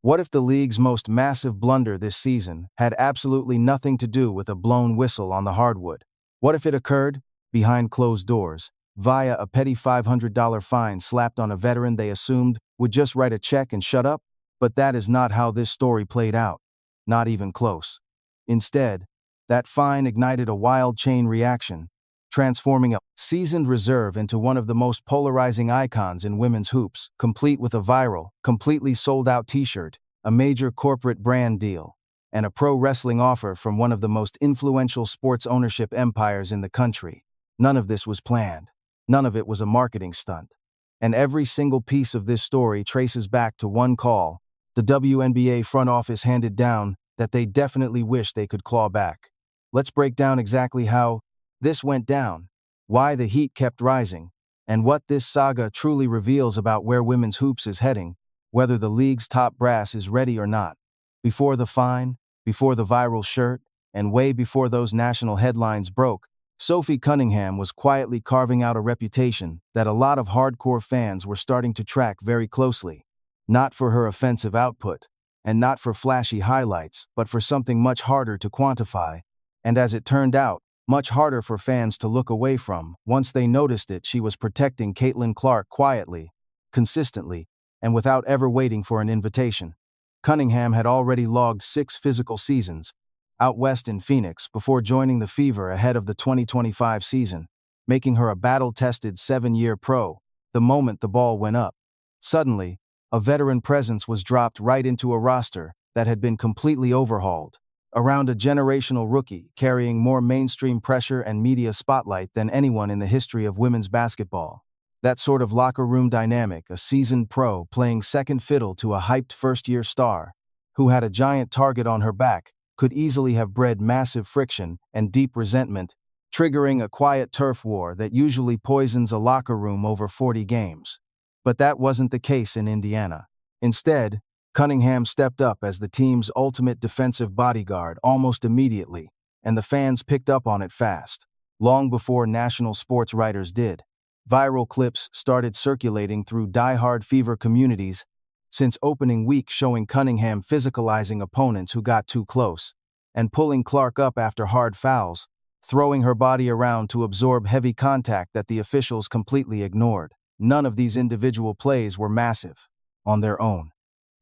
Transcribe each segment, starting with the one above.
What if the league's most massive blunder this season had absolutely nothing to do with a blown whistle on the hardwood? What if it occurred behind closed doors, via a petty $500 fine slapped on a veteran they assumed would just write a check and shut up? But that is not how this story played out. Not even close. Instead, that fine ignited a wild chain reaction, transforming a seasoned reserve into one of the most polarizing icons in women's hoops, complete with a viral, completely sold-out t-shirt, a major corporate brand deal, and a pro wrestling offer from one of the most influential sports ownership empires in the country. None of this was planned. None of it was a marketing stunt. And every single piece of this story traces back to one call the WNBA front office handed down that they definitely wish they could claw back. Let's break down exactly how this went down, why the heat kept rising, and what this saga truly reveals about where women's hoops is heading, whether the league's top brass is ready or not. Before the fine, before the viral shirt, and way before those national headlines broke, Sophie Cunningham was quietly carving out a reputation that a lot of hardcore fans were starting to track very closely. Not for her offensive output, and not for flashy highlights, but for something much harder to quantify, and as it turned out, much harder for fans to look away from. Once they noticed it, she was protecting Caitlin Clark quietly, consistently, and without ever waiting for an invitation. Cunningham had already logged 6 physical seasons, out west in Phoenix, before joining the Fever ahead of the 2025 season, making her a battle-tested 7-year pro. The moment the ball went up, suddenly, a veteran presence was dropped right into a roster that had been completely overhauled, around a generational rookie carrying more mainstream pressure and media spotlight than anyone in the history of women's basketball. That sort of locker room dynamic, a seasoned pro playing second fiddle to a hyped first-year star, who had a giant target on her back, could easily have bred massive friction and deep resentment, triggering a quiet turf war that usually poisons a locker room over 40 games. But that wasn't the case in Indiana. Instead, Cunningham stepped up as the team's ultimate defensive bodyguard almost immediately, and the fans picked up on it fast, long before national sports writers did. Viral clips started circulating through diehard Fever communities since opening week, showing Cunningham physicalizing opponents who got too close, and pulling Clark up after hard fouls, throwing her body around to absorb heavy contact that the officials completely ignored. None of these individual plays were massive on their own.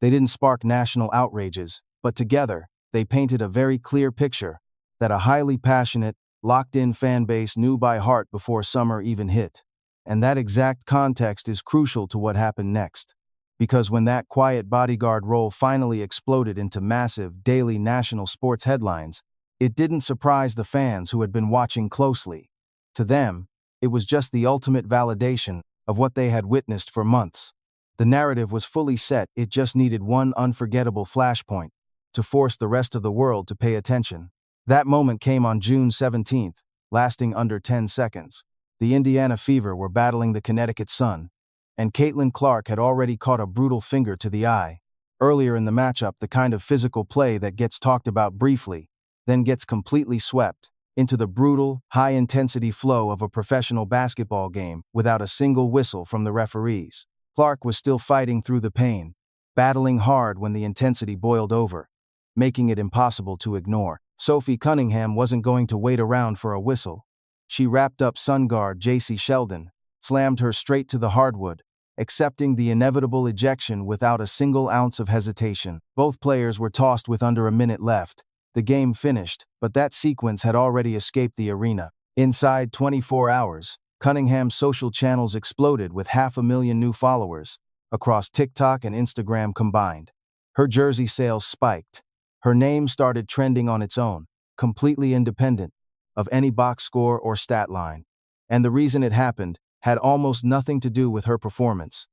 They didn't spark national outrages, but together, they painted a very clear picture that a highly passionate, locked-in fan base knew by heart before summer even hit. And that exact context is crucial to what happened next. Because when that quiet bodyguard role finally exploded into massive, daily national sports headlines, it didn't surprise the fans who had been watching closely. To them, it was just the ultimate validation of what they had witnessed for months. The narrative was fully set, it just needed one unforgettable flashpoint to force the rest of the world to pay attention. That moment came on June 17th, lasting under 10 seconds. The Indiana Fever were battling the Connecticut Sun, and Caitlin Clark had already caught a brutal finger to the eye. Earlier in the matchup, the kind of physical play that gets talked about briefly, then gets completely swept into the brutal, high-intensity flow of a professional basketball game without a single whistle from the referees. Clark was still fighting through the pain, battling hard when the intensity boiled over, making it impossible to ignore. Sophie Cunningham wasn't going to wait around for a whistle. She wrapped up Sun guard J.C. Sheldon, slammed her straight to the hardwood, accepting the inevitable ejection without a single ounce of hesitation. Both players were tossed with under a minute left. The game finished, but that sequence had already escaped the arena. Inside 24 hours, Cunningham's social channels exploded with 500,000 new followers, across TikTok and Instagram combined. Her jersey sales spiked. Her name started trending on its own, completely independent of any box score or stat line. And the reason it happened had almost nothing to do with her performance,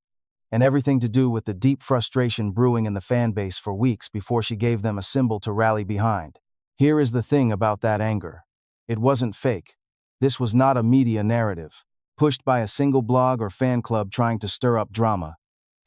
and everything to do with the deep frustration brewing in the fan base for weeks before she gave them a symbol to rally behind. Here is the thing about that anger. It wasn't fake. This was not a media narrative, pushed by a single blog or fan club trying to stir up drama.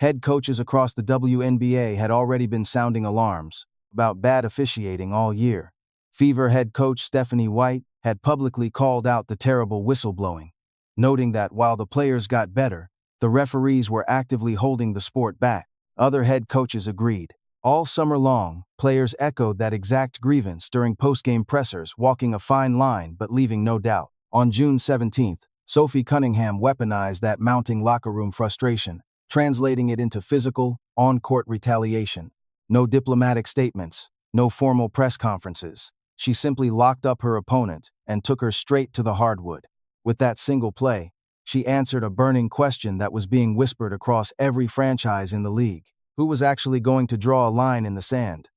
Head coaches across the WNBA had already been sounding alarms about bad officiating all year. Fever head coach Stephanie White had publicly called out the terrible whistleblowing, noting that while the players got better, the referees were actively holding the sport back. Other head coaches agreed. All summer long, players echoed that exact grievance during post-game pressers, walking a fine line but leaving no doubt. On June 17th, Sophie Cunningham weaponized that mounting locker room frustration, translating it into physical, on-court retaliation. No diplomatic statements, no formal press conferences. She simply locked up her opponent and took her straight to the hardwood. With that single play, she answered a burning question that was being whispered across every franchise in the league. Who was actually going to draw a line in the sand?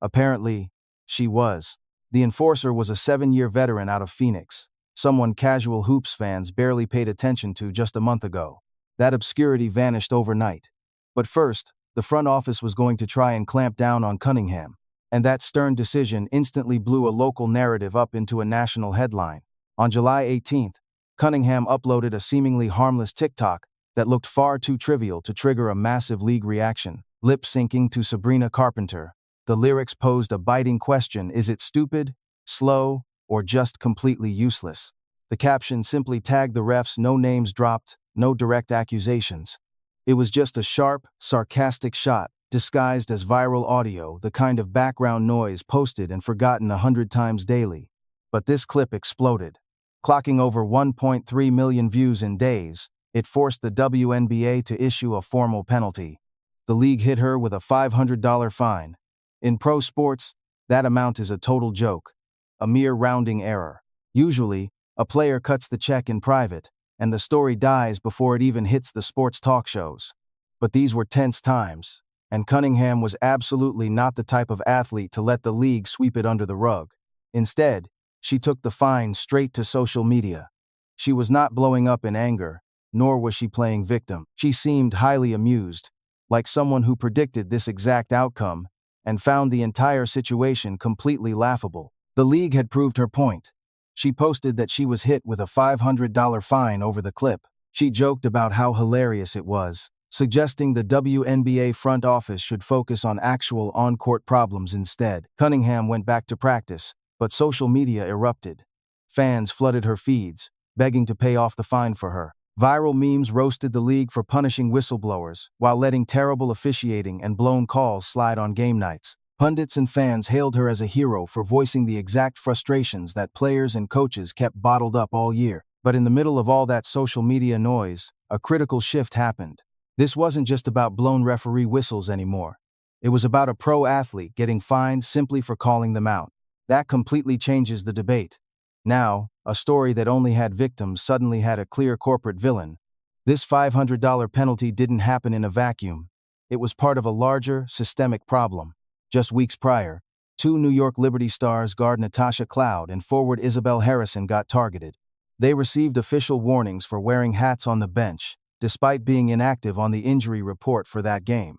Apparently, she was. The enforcer was a 7-year veteran out of Phoenix, someone casual hoops fans barely paid attention to just a month ago. That obscurity vanished overnight. But first, the front office was going to try and clamp down on Cunningham, and that stern decision instantly blew a local narrative up into a national headline. On July 18th, Cunningham uploaded a seemingly harmless TikTok that looked far too trivial to trigger a massive league reaction. Lip-syncing to Sabrina Carpenter, the lyrics posed a biting question: is it stupid, slow, or just completely useless? The caption simply tagged the refs, no names dropped, no direct accusations. It was just a sharp, sarcastic shot, disguised as viral audio, the kind of background noise posted and forgotten 100 times daily. But this clip exploded. Clocking over 1.3 million views in days, it forced the WNBA to issue a formal penalty. The league hit her with a $500 fine. In pro sports, that amount is a total joke, a mere rounding error. Usually, a player cuts the check in private, and the story dies before it even hits the sports talk shows. But these were tense times, and Cunningham was absolutely not the type of athlete to let the league sweep it under the rug. Instead, she took the fine straight to social media. She was not blowing up in anger, nor was she playing victim. She seemed highly amused, like someone who predicted this exact outcome and found the entire situation completely laughable. The league had proved her point. She posted that she was hit with a $500 fine over the clip. She joked about how hilarious it was, suggesting the WNBA front office should focus on actual on-court problems instead. Cunningham went back to practice, but social media erupted. Fans flooded her feeds, begging to pay off the fine for her. Viral memes roasted the league for punishing whistleblowers while letting terrible officiating and blown calls slide on game nights. Pundits and fans hailed her as a hero for voicing the exact frustrations that players and coaches kept bottled up all year. But in the middle of all that social media noise, a critical shift happened. This wasn't just about blown referee whistles anymore. It was about a pro athlete getting fined simply for calling them out. That completely changes the debate. Now, a story that only had victims suddenly had a clear corporate villain. This $500 penalty didn't happen in a vacuum. It was part of a larger, systemic problem. Just weeks prior, 2 New York Liberty stars guard Natasha Cloud and forward Isabel Harrison got targeted. They received official warnings for wearing hats on the bench, despite being inactive on the injury report for that game.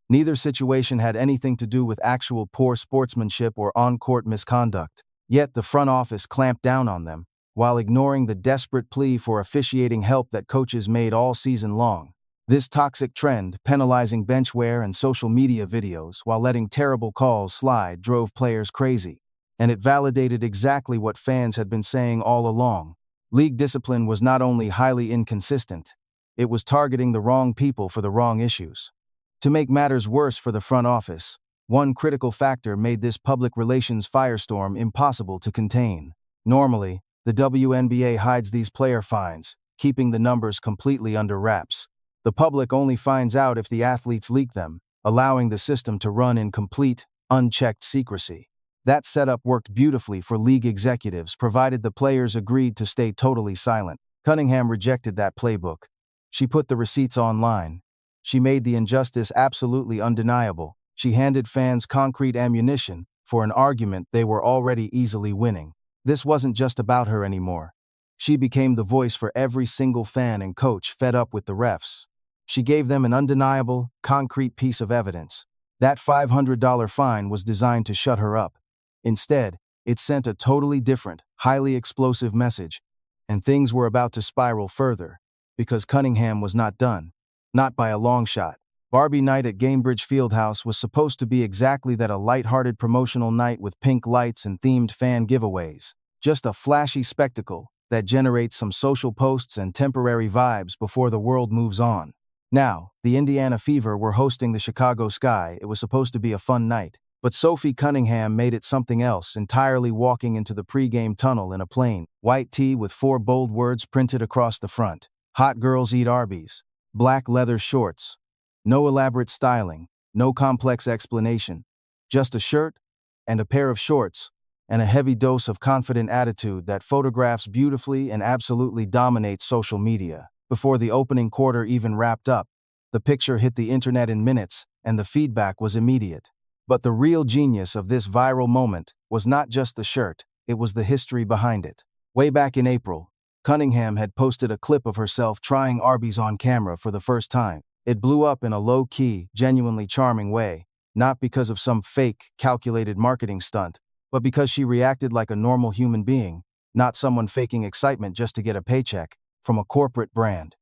Neither situation had anything to do with actual poor sportsmanship or on-court misconduct. Yet the front office clamped down on them, while ignoring the desperate plea for officiating help that coaches made all season long. This toxic trend, penalizing benchwear and social media videos while letting terrible calls slide, drove players crazy. And it validated exactly what fans had been saying all along. League discipline was not only highly inconsistent, it was targeting the wrong people for the wrong issues. To make matters worse for the front office, one critical factor made this public relations firestorm impossible to contain. Normally, the WNBA hides these player fines, keeping the numbers completely under wraps. The public only finds out if the athletes leak them, allowing the system to run in complete, unchecked secrecy. That setup worked beautifully for league executives, provided the players agreed to stay totally silent. Cunningham rejected that playbook. She put the receipts online. She made the injustice absolutely undeniable. She handed fans concrete ammunition for an argument they were already easily winning. This wasn't just about her anymore. She became the voice for every single fan and coach fed up with the refs. She gave them an undeniable, concrete piece of evidence. That $500 fine was designed to shut her up. Instead, it sent a totally different, highly explosive message, and things were about to spiral further, because Cunningham was not done. Not by a long shot. Barbie night at Gainbridge Fieldhouse was supposed to be exactly that, a light-hearted promotional night with pink lights and themed fan giveaways. Just a flashy spectacle that generates some social posts and temporary vibes before the world moves on. Now, the Indiana Fever were hosting the Chicago Sky. It was supposed to be a fun night. But Sophie Cunningham made it something else, entirely walking into the pregame tunnel in a plain white tee with 4 bold words printed across the front. Hot girls eat Arby's. Black leather shorts. No elaborate styling, no complex explanation. Just a shirt and a pair of shorts and a heavy dose of confident attitude that photographs beautifully and absolutely dominates social media. Before the opening quarter even wrapped up, the picture hit the internet in minutes and the feedback was immediate. But the real genius of this viral moment was not just the shirt, it was the history behind it. Way back in April, Cunningham had posted a clip of herself trying Arby's on camera for the first time. It blew up in a low-key, genuinely charming way, not because of some fake, calculated marketing stunt, but because she reacted like a normal human being, not someone faking excitement just to get a paycheck from a corporate brand.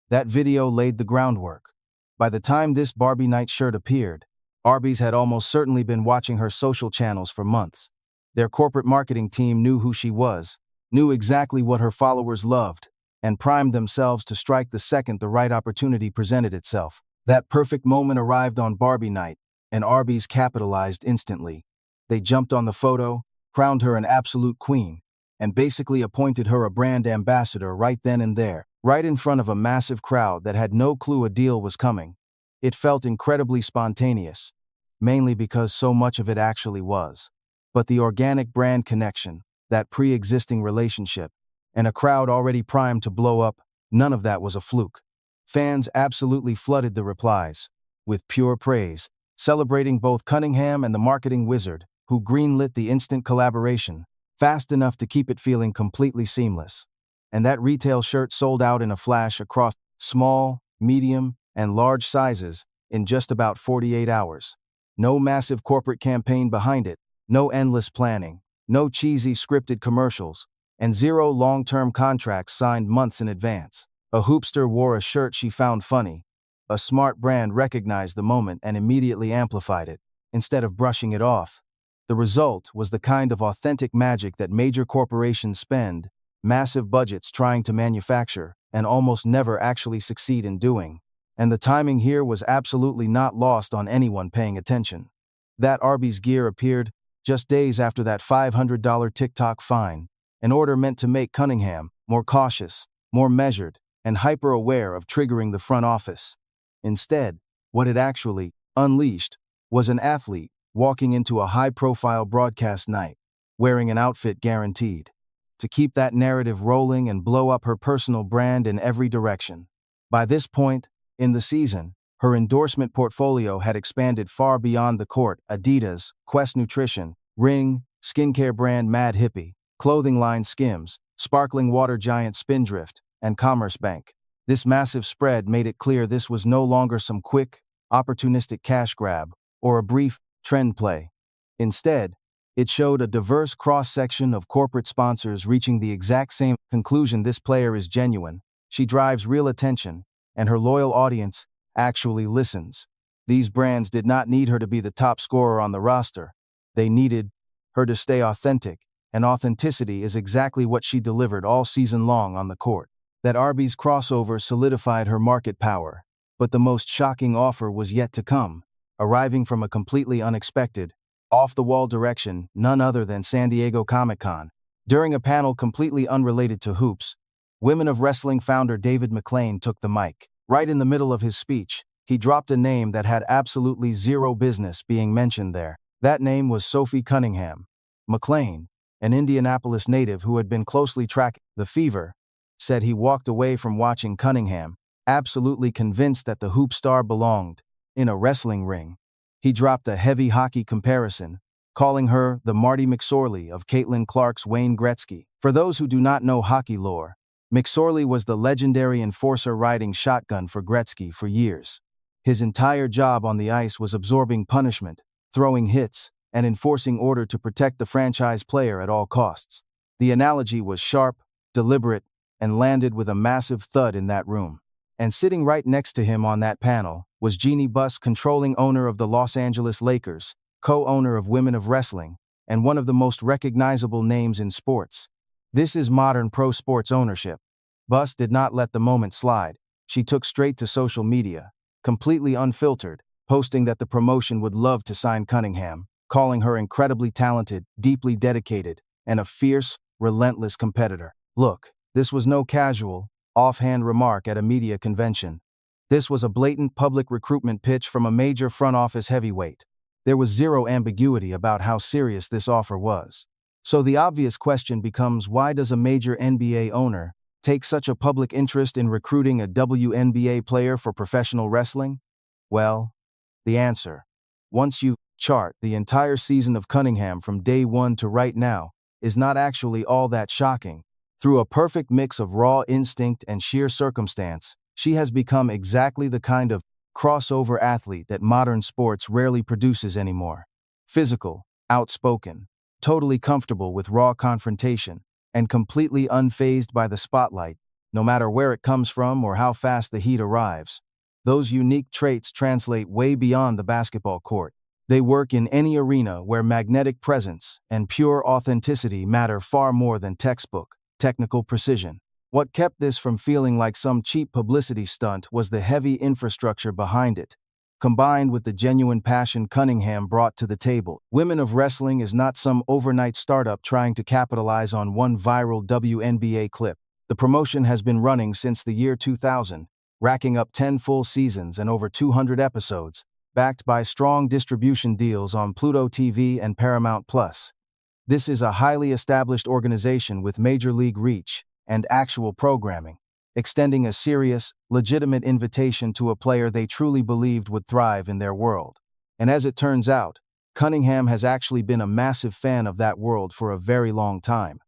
That video laid the groundwork. By the time this Barbie Night shirt appeared, Arby's had almost certainly been watching her social channels for months. Their corporate marketing team knew who she was, knew exactly what her followers loved, and primed themselves to strike the second the right opportunity presented itself. That perfect moment arrived on Barbie Night, and Arby's capitalized instantly. They jumped on the photo, crowned her an absolute queen, and basically appointed her a brand ambassador right then and there, right in front of a massive crowd that had no clue a deal was coming. It felt incredibly spontaneous, mainly because so much of it actually was. But the organic brand connection, that pre-existing relationship, and a crowd already primed to blow up, none of that was a fluke. Fans absolutely flooded the replies, with pure praise, celebrating both Cunningham and the marketing wizard, who greenlit the instant collaboration, fast enough to keep it feeling completely seamless. And that retail shirt sold out in a flash across small, medium, and large sizes in just about 48 hours. No massive corporate campaign behind it, no endless planning, no cheesy scripted commercials, and 0 long-term contracts signed months in advance. A hoopster wore a shirt she found funny. A smart brand recognized the moment and immediately amplified it, instead of brushing it off. The result was the kind of authentic magic that major corporations spend massive budgets trying to manufacture and almost never actually succeed in doing. And the timing here was absolutely not lost on anyone paying attention. That Arby's gear appeared just days after that $500 TikTok fine, an order meant to make Cunningham more cautious, more measured, and hyper-aware of triggering the front office. Instead, what it actually unleashed was an athlete walking into a high-profile broadcast night, wearing an outfit guaranteed to keep that narrative rolling and blow up her personal brand in every direction. By this point in the season, her endorsement portfolio had expanded far beyond the court: Adidas, Quest Nutrition, Ring, skincare brand Mad Hippie, clothing line Skims, sparkling water giant Spindrift, and Commerce Bank. This massive spread made it clear this was no longer some quick, opportunistic cash grab or a brief trend play. Instead, it showed a diverse cross-section of corporate sponsors reaching the exact same conclusion: this player is genuine, she drives real attention, and her loyal audience actually listens. These brands did not need her to be the top scorer on the roster. They needed her to stay authentic, and authenticity is exactly what she delivered all season long on the court. That Arby's crossover solidified her market power, but the most shocking offer was yet to come, arriving from a completely unexpected, off-the-wall direction, none other than San Diego Comic-Con. During a panel completely unrelated to hoops, Women of Wrestling founder David McLean took the mic. Right in the middle of his speech, he dropped a name that had absolutely zero business being mentioned there. That name was Sophie Cunningham. McLean, an Indianapolis native who had been closely tracking the Fever, said he walked away from watching Cunningham, absolutely convinced that the hoop star belonged in a wrestling ring. He dropped a heavy hockey comparison, calling her the Marty McSorley of Caitlin Clark's Wayne Gretzky. For those who do not know hockey lore, McSorley was the legendary enforcer riding shotgun for Gretzky for years. His entire job on the ice was absorbing punishment, throwing hits, and enforcing order to protect the franchise player at all costs. The analogy was sharp, deliberate, and landed with a massive thud in that room. And sitting right next to him on that panel was Jeannie Buss, controlling owner of the Los Angeles Lakers, co-owner of Women of Wrestling, and one of the most recognizable names in sports. This is modern pro sports ownership. Buss did not let the moment slide. She took straight to social media, completely unfiltered, posting that the promotion would love to sign Cunningham, calling her incredibly talented, deeply dedicated, and a fierce, relentless competitor. Look, this was no casual, offhand remark at a media convention. This was a blatant public recruitment pitch from a major front office heavyweight. There was zero ambiguity about how serious this offer was. So the obvious question becomes, why does a major NBA owner take such a public interest in recruiting a WNBA player for professional wrestling? Well, the answer, once you chart the entire season of Cunningham from day one to right now, is not actually all that shocking. Through a perfect mix of raw instinct and sheer circumstance, she has become exactly the kind of crossover athlete that modern sports rarely produces anymore. Physical, outspoken, totally comfortable with raw confrontation, and completely unfazed by the spotlight, no matter where it comes from or how fast the heat arrives. Those unique traits translate way beyond the basketball court. They work in any arena where magnetic presence and pure authenticity matter far more than textbook, technical precision. What kept this from feeling like some cheap publicity stunt was the heavy infrastructure behind it, combined with the genuine passion Cunningham brought to the table. Women of Wrestling is not some overnight startup trying to capitalize on one viral WNBA clip. The promotion has been running since the year 2000, racking up 10 full seasons and over 200 episodes, backed by strong distribution deals on Pluto TV and Paramount+. This is a highly established organization with major league reach and actual programming, extending a serious, legitimate invitation to a player they truly believed would thrive in their world. And as it turns out, Cunningham has actually been a massive fan of that world for a very long time.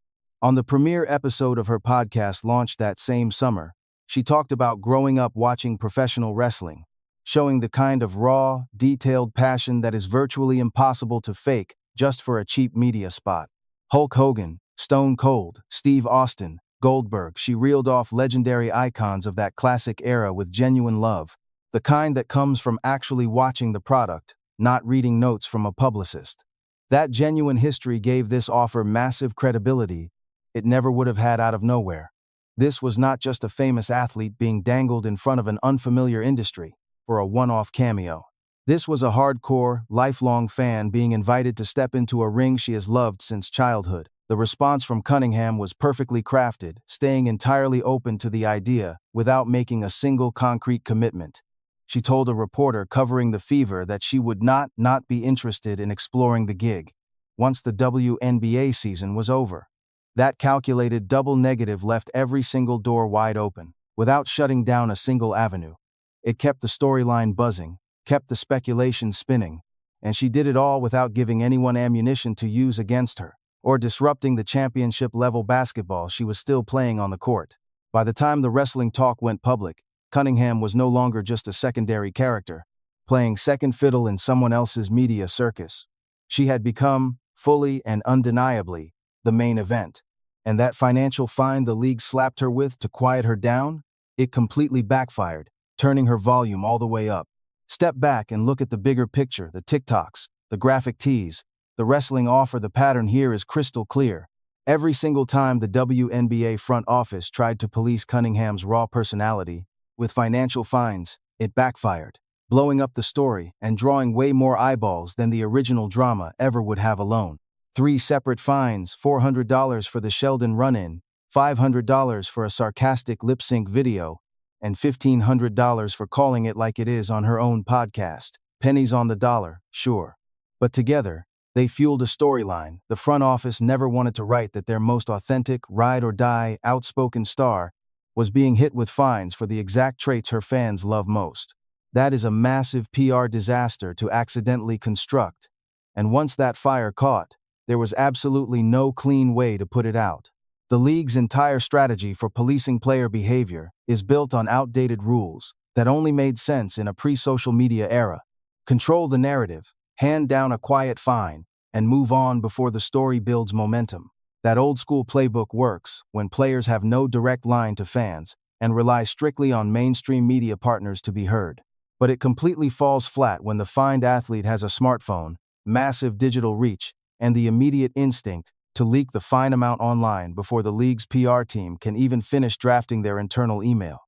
On the premiere episode of her podcast launched that same summer, she talked about growing up watching professional wrestling, showing the kind of raw, detailed passion that is virtually impossible to fake just for a cheap media spot. Hulk Hogan, Stone Cold, Steve Austin, Goldberg, she reeled off legendary icons of that classic era with genuine love, the kind that comes from actually watching the product, not reading notes from a publicist. That genuine history gave this offer massive credibility it never would have had out of nowhere. This was not just a famous athlete being dangled in front of an unfamiliar industry for a one-off cameo. This was a hardcore, lifelong fan being invited to step into a ring she has loved since childhood. The response from Cunningham was perfectly crafted, staying entirely open to the idea without making a single concrete commitment. She told a reporter covering the Fever that she would not be interested in exploring the gig once the WNBA season was over. That calculated double negative left every single door wide open, without shutting down a single avenue. It kept the storyline buzzing, kept the speculation spinning, and she did it all without giving anyone ammunition to use against her, or disrupting the championship-level basketball she was still playing on the court. By the time the wrestling talk went public, Cunningham was no longer just a secondary character, playing second fiddle in someone else's media circus. She had become, fully and undeniably, the main event. And that financial fine the league slapped her with to quiet her down? It completely backfired, turning her volume all the way up. Step back and look at the bigger picture, the TikToks, the graphic tees, the wrestling offer. The pattern here is crystal clear. Every single time the WNBA front office tried to police Cunningham's raw personality with financial fines, it backfired, blowing up the story and drawing way more eyeballs than the original drama ever would have alone. 3 separate fines: $400 for the Sheldon run-in, $500 for a sarcastic lip-sync video, and $1,500 for calling it like it is on her own podcast. Pennies on the dollar, sure. But together, they fueled a storyline. The front office never wanted to write that their most authentic, ride-or-die, outspoken star was being hit with fines for the exact traits her fans love most. That is a massive PR disaster to accidentally construct. And once that fire caught, there was absolutely no clean way to put it out. The league's entire strategy for policing player behavior is built on outdated rules that only made sense in a pre-social media era. Control the narrative, hand down a quiet fine, and move on before the story builds momentum. That old-school playbook works when players have no direct line to fans and rely strictly on mainstream media partners to be heard. But it completely falls flat when the fined athlete has a smartphone, massive digital reach, and the immediate instinct to leak the fine amount online before the league's PR team can even finish drafting their internal email.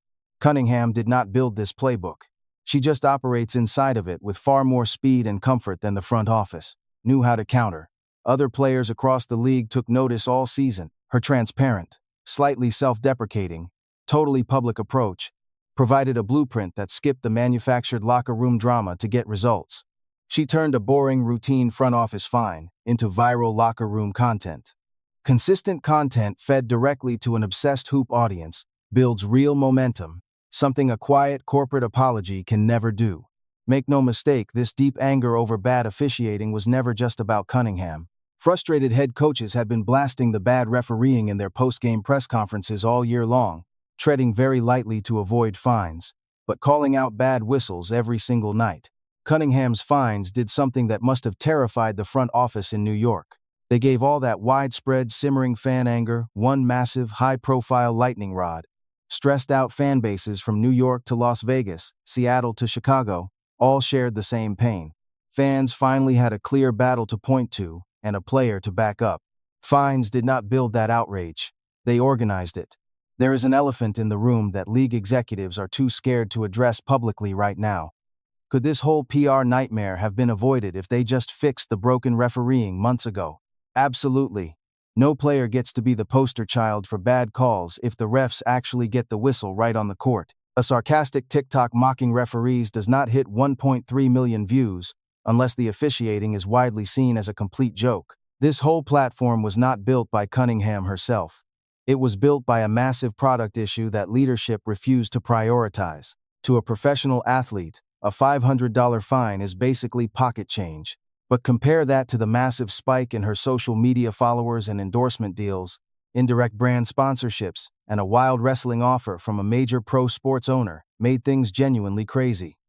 Cunningham did not build this playbook. She just operates inside of it with far more speed and comfort than the front office. Knew how to counter. Other players across the league took notice all season. Her transparent, slightly self-deprecating, totally public approach provided a blueprint that skipped the manufactured locker room drama to get results. She turned a boring, routine front office fine into viral locker room content. Consistent content fed directly to an obsessed hoop audience builds real momentum, something a quiet corporate apology can never do. Make no mistake, this deep anger over bad officiating was never just about Cunningham. Frustrated head coaches had been blasting the bad refereeing in their post-game press conferences all year long, treading very lightly to avoid fines, but calling out bad whistles every single night. Cunningham's fines did something that must have terrified the front office in New York. They gave all that widespread, simmering fan anger one massive, high-profile lightning rod. Stressed-out fan bases from New York to Las Vegas, Seattle to Chicago, all shared the same pain. Fans finally had a clear battle to point to and a player to back up. Fines did not build that outrage. They organized it. There is an elephant in the room that league executives are too scared to address publicly right now. Could this whole PR nightmare have been avoided if they just fixed the broken refereeing months ago? Absolutely. No player gets to be the poster child for bad calls if the refs actually get the whistle right on the court. A sarcastic TikTok mocking referees does not hit 1.3 million views unless the officiating is widely seen as a complete joke. This whole platform was not built by Cunningham herself. It was built by a massive product issue that leadership refused to prioritize. To a professional athlete, a $500 fine is basically pocket change. But compare that to the massive spike in her social media followers and endorsement deals, indirect brand sponsorships, and a wild wrestling offer from a major pro sports owner made things genuinely crazy.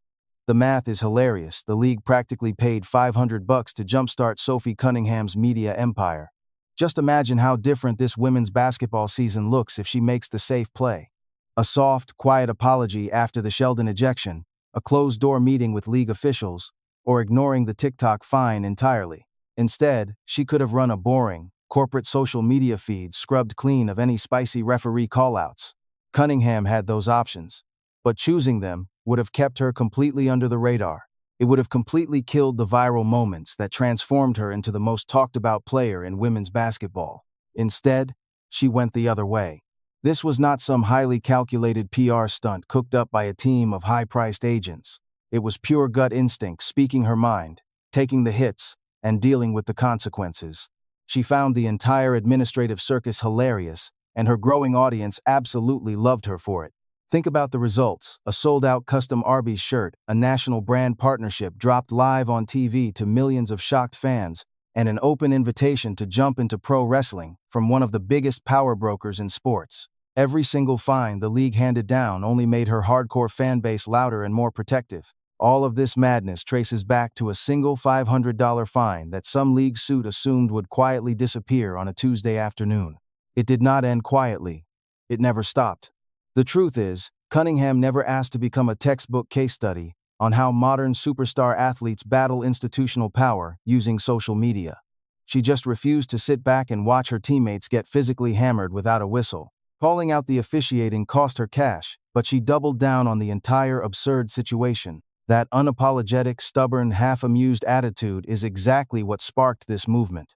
The math is hilarious. The league practically paid $500 to jumpstart Sophie Cunningham's media empire. Just imagine how different this women's basketball season looks if she makes the safe play. A soft, quiet apology after the Sheldon ejection, a closed-door meeting with league officials, or ignoring the TikTok fine entirely. Instead, she could have run a boring, corporate social media feed scrubbed clean of any spicy referee callouts. Cunningham had those options, but choosing them would have kept her completely under the radar. It would have completely killed the viral moments that transformed her into the most talked-about player in women's basketball. Instead, she went the other way. This was not some highly calculated PR stunt cooked up by a team of high-priced agents. It was pure gut instinct speaking her mind, taking the hits, and dealing with the consequences. She found the entire administrative circus hilarious, and her growing audience absolutely loved her for it. Think about the results: a sold-out custom Arby's shirt, a national brand partnership dropped live on TV to millions of shocked fans, and an open invitation to jump into pro wrestling from one of the biggest power brokers in sports. Every single fine the league handed down only made her hardcore fan base louder and more protective. All of this madness traces back to a single $500 fine that some league suit assumed would quietly disappear on a Tuesday afternoon. It did not end quietly. It never stopped. The truth is, Cunningham never asked to become a textbook case study on how modern superstar athletes battle institutional power using social media. She just refused to sit back and watch her teammates get physically hammered without a whistle. Calling out the officiating cost her cash, but she doubled down on the entire absurd situation. That unapologetic, stubborn, half-amused attitude is exactly what sparked this movement.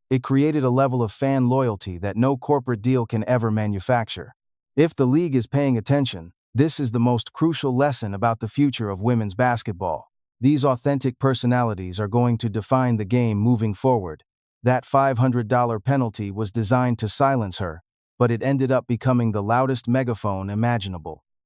It created a level of fan loyalty that no corporate deal can ever manufacture. If the league is paying attention, this is the most crucial lesson about the future of women's basketball. These authentic personalities are going to define the game moving forward. That $500 penalty was designed to silence her, but it ended up becoming the loudest megaphone imaginable.